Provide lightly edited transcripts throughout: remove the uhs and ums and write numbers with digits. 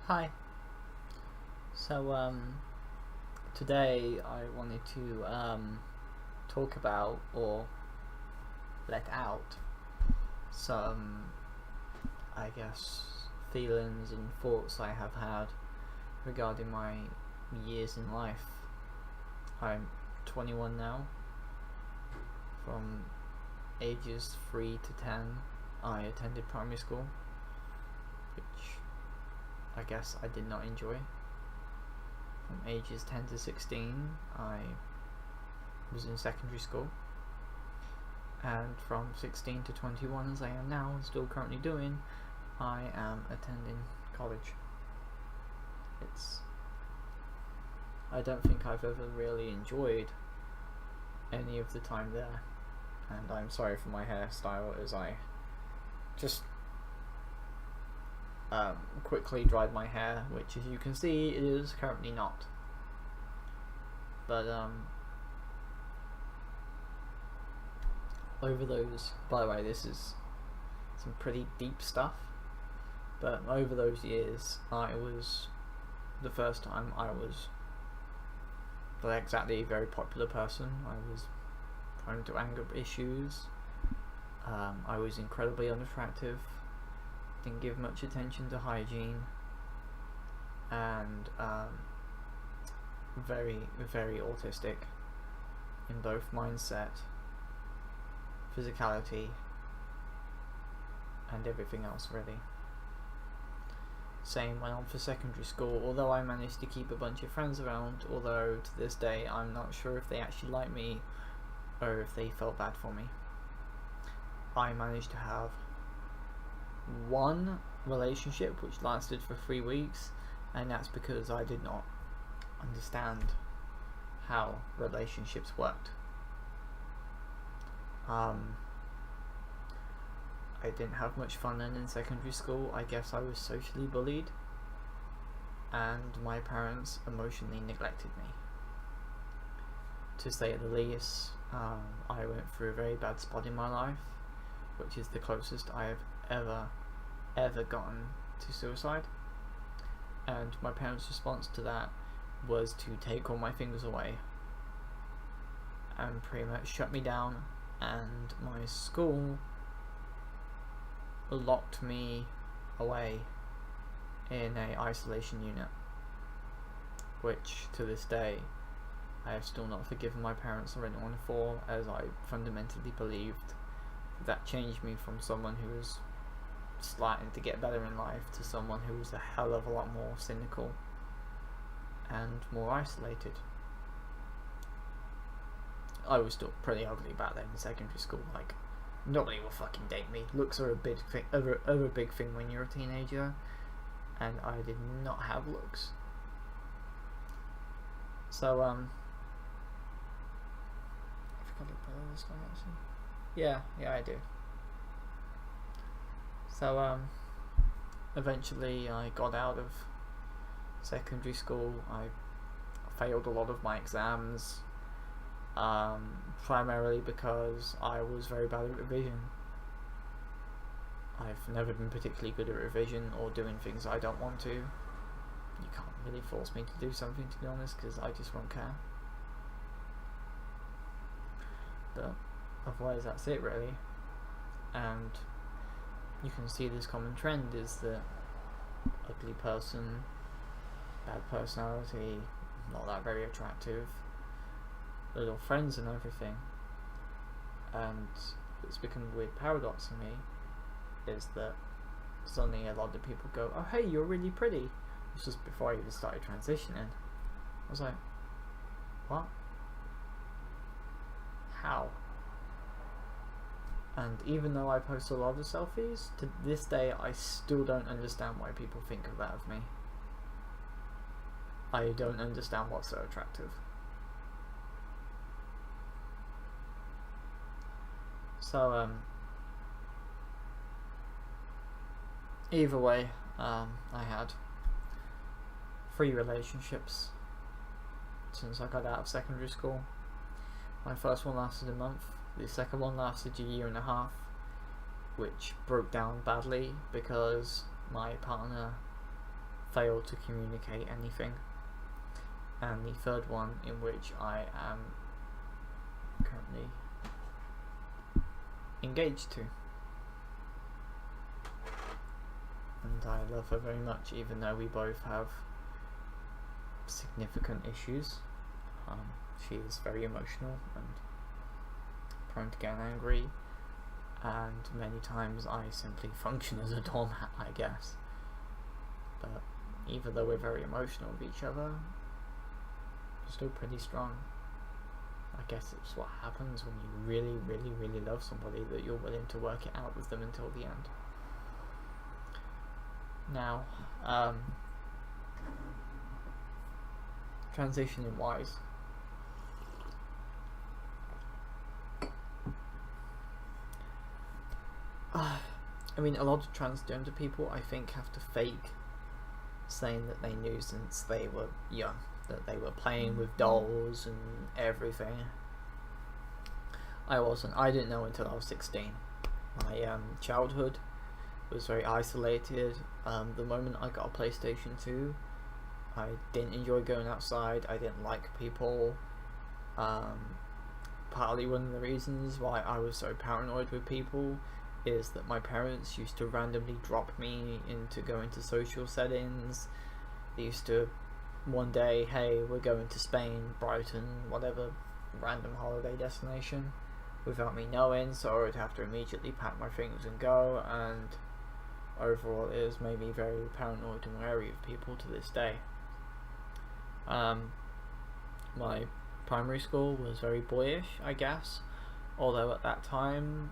Hi. So, today I wanted to talk about or let out some, I guess, feelings and thoughts I have had regarding my years in life. I'm 21 now. From ages 3 to 10, I attended primary school, which I guess I did not enjoy. From ages 10 to 16, I was in secondary school, and from 16 to 21, as I am now and still currently doing, I am attending college. I don't think I've ever really enjoyed any of the time there, and I'm sorry for my hairstyle as I just quickly dried my hair, which, as you can see, it is currently not. But over those, by the way, this is some pretty deep stuff, but over those years, the first time I was not exactly a very popular person. I was prone to anger issues. I was incredibly unattractive, didn't give much attention to hygiene, and very, very autistic in both mindset, physicality, and everything else, really. Same went on for secondary school, although I managed to keep a bunch of friends around, although to this day I'm not sure if they actually liked me or if they felt bad for me. I managed to have one relationship which lasted for 3 weeks, and that's because I did not understand how relationships worked. I didn't have much fun in secondary school. I guess I was socially bullied, and my parents emotionally neglected me, to say the least. I went through a very bad spot in my life, which is the closest I have ever gotten to suicide, and my parents' response to that was to take all my fingers away and pretty much shut me down, and my school locked me away in a isolation unit, which to this day I have still not forgiven my parents or anyone for, as I fundamentally believed that changed me from someone who was starting to get better in life to someone who was a hell of a lot more cynical and more isolated. I was still pretty ugly back then in secondary school. Like, nobody will fucking date me. Looks are a big thing when you're a teenager, and I did not have looks. So I forgot to put this one actually. Yeah, I do. So eventually I got out of secondary school. I failed a lot of my exams, primarily because I was very bad at revision. I've never been particularly good at revision or doing things I don't want to. You can't really force me to do something, to be honest, because I just won't care. But otherwise that's it, really. And you can see this common trend is that ugly person, bad personality, not that very attractive, little friends and everything. And it's become a weird paradox for me, is that suddenly a lot of people go, oh hey, you're really pretty. It's just before I even started transitioning. I was like, what? How? And even though I post a lot of selfies, to this day I still don't understand why people think of that of me. I don't understand what's so attractive. So either way, I had 3 relationships since I got out of secondary school. My first one lasted a month. The second one lasted a year and a half, which broke down badly because my partner fail to communicate anything, and the third one in which I am currently engaged to. And I love her very much, even though we both have significant issues. She is very emotional and prone to getting angry, and many times I simply function as a doormat, I guess. But even though we're very emotional with each other, we're still pretty strong. I guess it's what happens when you really, really, really love somebody, that you're willing to work it out with them until the end. Now, transitioning wise, I mean, a lot of transgender people, I think, have to fake saying that they knew since they were young, that they were playing with dolls and everything. I wasn't. I didn't know until I was 16. My childhood was very isolated. The moment I got a PlayStation 2, I didn't enjoy going outside. I didn't like people. Partly one of the reasons why I was so paranoid with people is that my parents used to randomly drop me into going to social settings. They used to one day, hey, we're going to Spain, Brighton, whatever random holiday destination, without me knowing, so I would have to immediately pack my things and go, and overall it has made me very paranoid and wary of people to this day. My primary school was very boyish, I guess, although at that time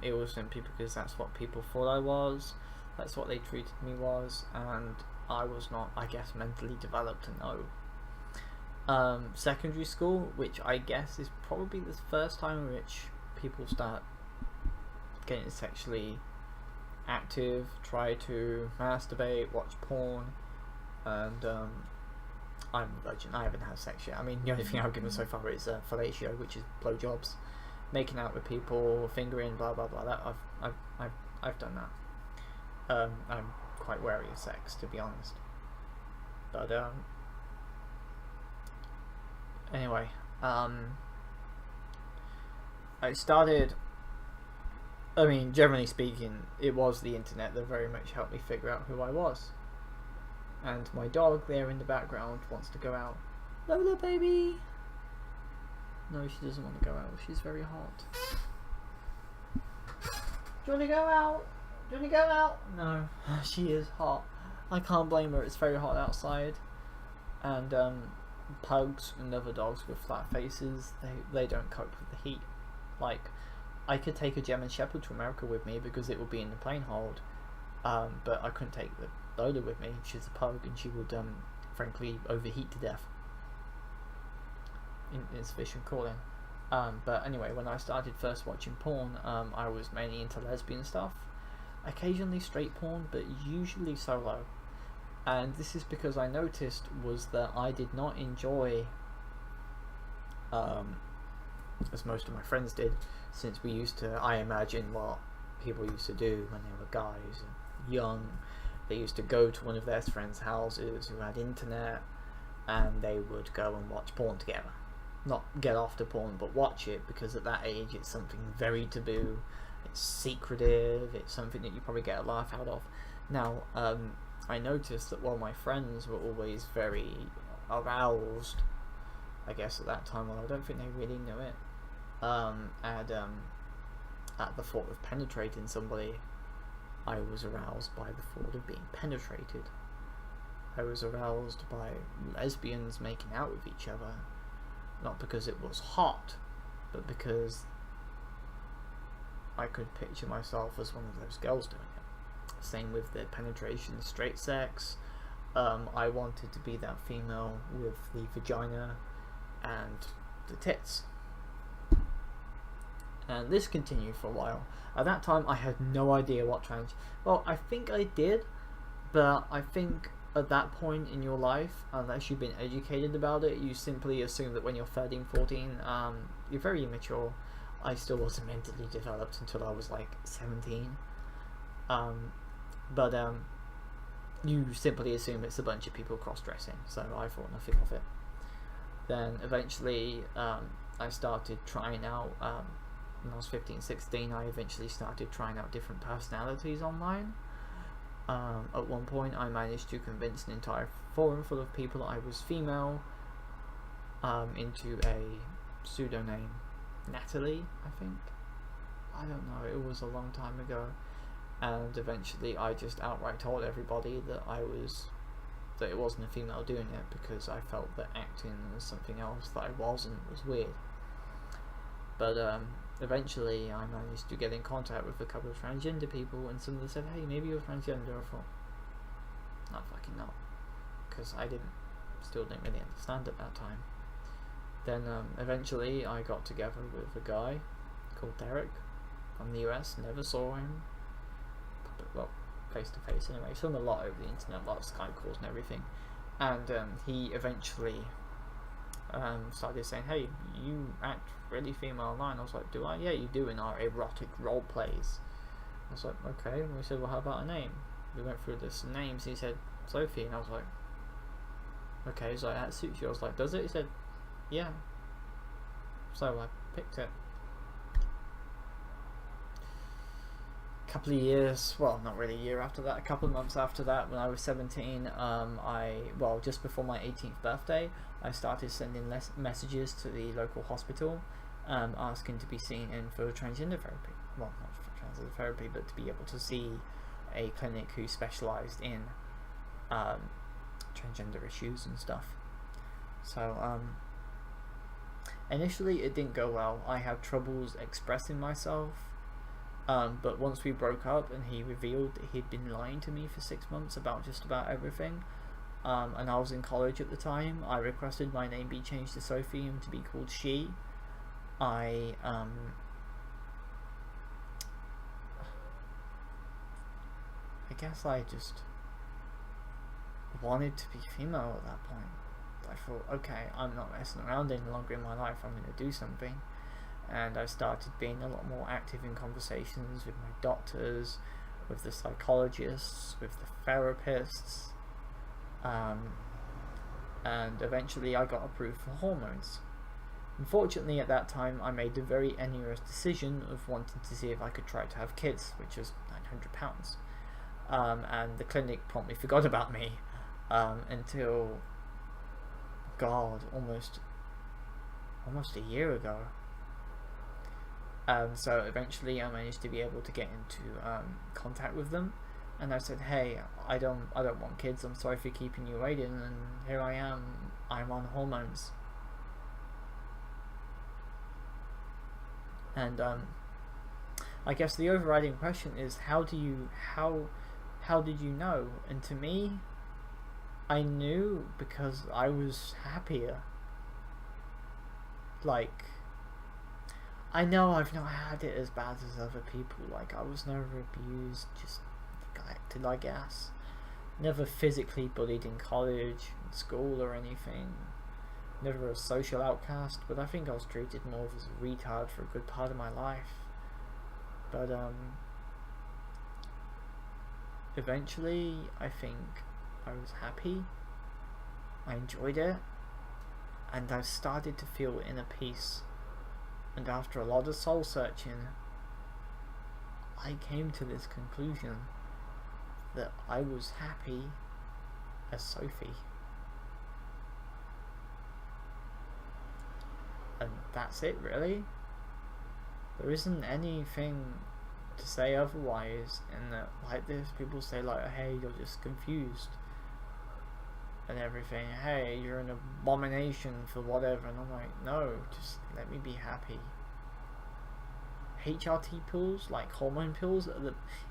it was simply because that's what people thought I was, that's what they treated me was, and I was not, I guess, mentally developed to know. Secondary school, which I guess is probably the first time in which people start getting sexually active, try to masturbate, watch porn, and I'm a virgin, I haven't had sex yet. I mean, the only thing I've given so far is fellatio, which is blowjobs, making out with people, fingering, blah blah blah. That I've done that. I'm quite wary of sex, to be honest. But anyway, I started. I mean, generally speaking, it was the internet that very much helped me figure out who I was. And my dog there in the background wants to go out. Lola, baby! No, she doesn't want to go out. She's very hot. Do you want to go out? Do you want to go out? No, she is hot. I can't blame her. It's very hot outside. And pugs and other dogs with flat faces, they don't cope with the heat. Like, I could take a German Shepherd to America with me because it would be in the plane hold, but I couldn't take the Lola with me. She's a pug and she would frankly overheat to death. It's fish and calling. But anyway, when I started first watching porn, I was mainly into lesbian stuff, occasionally straight porn, but usually solo. And this is because I noticed was that I did not enjoy, as most of my friends did, since we used to, I imagine what people used to do when they were guys and young. They used to go to one of their friends' houses who had internet, and they would go and watch porn together. Not get after porn, but watch it, because at that age it's something very taboo, it's secretive, it's something that you probably get a laugh out of. Now, I noticed that while my friends were always very aroused, I guess at that time, well, I don't think they really knew it, at the thought of penetrating somebody, I was aroused by the thought of being penetrated. I was aroused by lesbians making out with each other, not because it was hot, but because I could picture myself as one of those girls doing it. Same with the penetration, straight sex. I wanted to be that female with the vagina and the tits. And this continued for a while. At that time, I had no idea what well, I think I did, but I think at that point in your life, unless you've been educated about it, you simply assume that when you're 13, 14, you're very immature. I still wasn't mentally developed until I was like 17. But you simply assume it's a bunch of people cross-dressing, so I thought nothing of it. Then eventually I started trying out, when I was 15, 16, I eventually started trying out different personalities online. At one point I managed to convince an entire forum full of people that I was female, into a pseudonym, Natalie, I think. I don't know, it was a long time ago. And eventually I just outright told everybody that it wasn't a female doing it, because I felt that acting as something else that I wasn't was weird. But eventually I managed to get in contact with a couple of transgender people, and some of them said, hey, maybe you're transgender. I thought, no, fucking not, because I still didn't really understand at that time. Then eventually I got together with a guy called Derek from the US, never saw him, well, face to face anyway. Saw him a lot over the internet, a lot of Skype calls and everything. And he eventually started saying, hey, you act really female online. I was like, do I? Yeah, you do in our erotic role plays. I was like, okay. And we said, well, how about a name? We went through this names. He said Sophie, and I was like, okay. He's like, that suits you. I was like, does it? He said, yeah. So I picked it. Couple of years, well, not really a year after that, a couple of months after that, when I was 17, just before my 18th birthday, I started sending messages to the local hospital, asking to be seen in for transgender therapy. Well, not for transgender therapy, but to be able to see a clinic who specialised in transgender issues and stuff. So initially it didn't go well. I had troubles expressing myself. But once we broke up and he revealed that he'd been lying to me for 6 months about just about everything, and I was in college at the time, I requested my name be changed to Sophie and to be called she. I guess I just wanted to be female at that point. I thought, okay, I'm not messing around any longer in my life, I'm going to do something. And I started being a lot more active in conversations with my doctors, with the psychologists, with the therapists, and eventually I got approved for hormones. Unfortunately, at that time I made the very onerous decision of wanting to see if I could try to have kids, which was £900, and the clinic promptly forgot about me until, God, almost a year ago. So eventually I managed to be able to get into contact with them, and I said, hey, I don't want kids, I'm sorry for keeping you waiting, and here I am, I'm on hormones. And I guess the overriding question is, how did you know? And to me, I knew because I was happier. Like, I know I've not had it as bad as other people. Like, I was never abused, just neglected, I guess. Never physically bullied in college, in school or anything. Never a social outcast, but I think I was treated more as a retard for a good part of my life. But eventually I think I was happy, I enjoyed it, and I started to feel inner peace. And after a lot of soul searching, I came to this conclusion that I was happy as Sophie. And that's it, really. There isn't anything to say otherwise, in that, like this, people say like, hey, you're just confused and everything, hey, you're an abomination for whatever, and I'm like, no, just let me be happy. HRT pills, like hormone pills,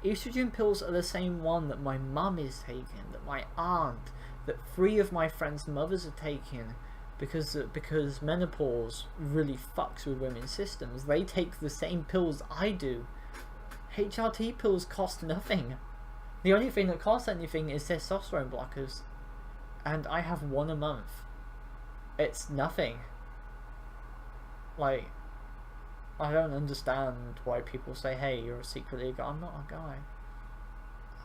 estrogen pills are the same one that my mum is taking, that my aunt, that 3 of my friends' mothers are taking, because menopause really fucks with women's systems. They take the same pills I do. HRT pills cost nothing. The only thing that costs anything is testosterone blockers, and I have 1 a month. It's nothing. Like, I don't understand why people say, hey, you're secretly a guy. I'm not a guy,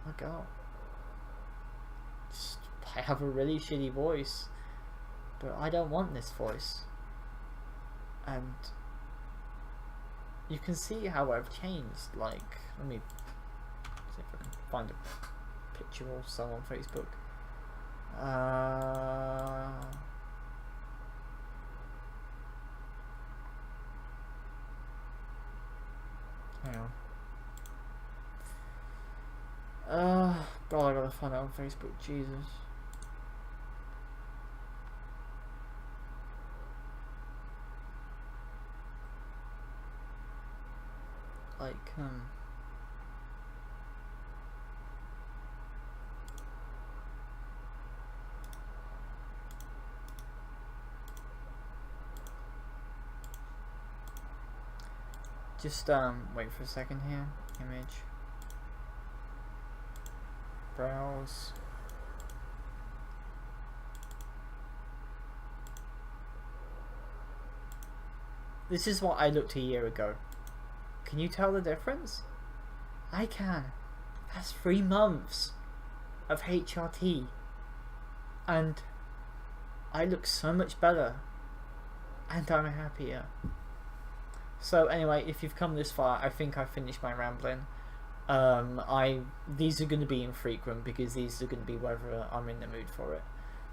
I'm a girl. I have a really shitty voice, but I don't want this voice. And you can see how I've changed. Like, let me see if I can find a picture or so on Facebook. Hang on. God, I gotta find it on Facebook. Jesus. Like, just wait for a second here. Image. Browse. This is what I looked a year ago. Can you tell the difference? I can. That's 3 months of HRT. And I look so much better. And I'm happier. So anyway, if you've come this far, I think I've finished my rambling. These are going to be infrequent because these are going to be whether I'm in the mood for it.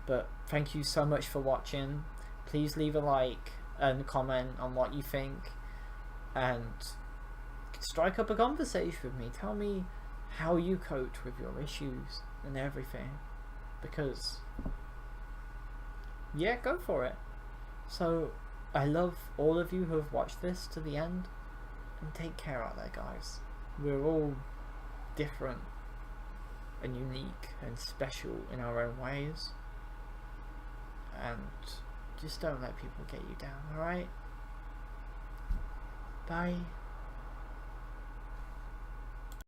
But thank you so much for watching. Please leave a like and comment on what you think, and strike up a conversation with me. Tell me how you cope with your issues and everything, because yeah, go for it. So I love all of you who have watched this to the end, and take care out there, guys. We're all different and unique and special in our own ways, and just don't let people get you down, alright? Bye.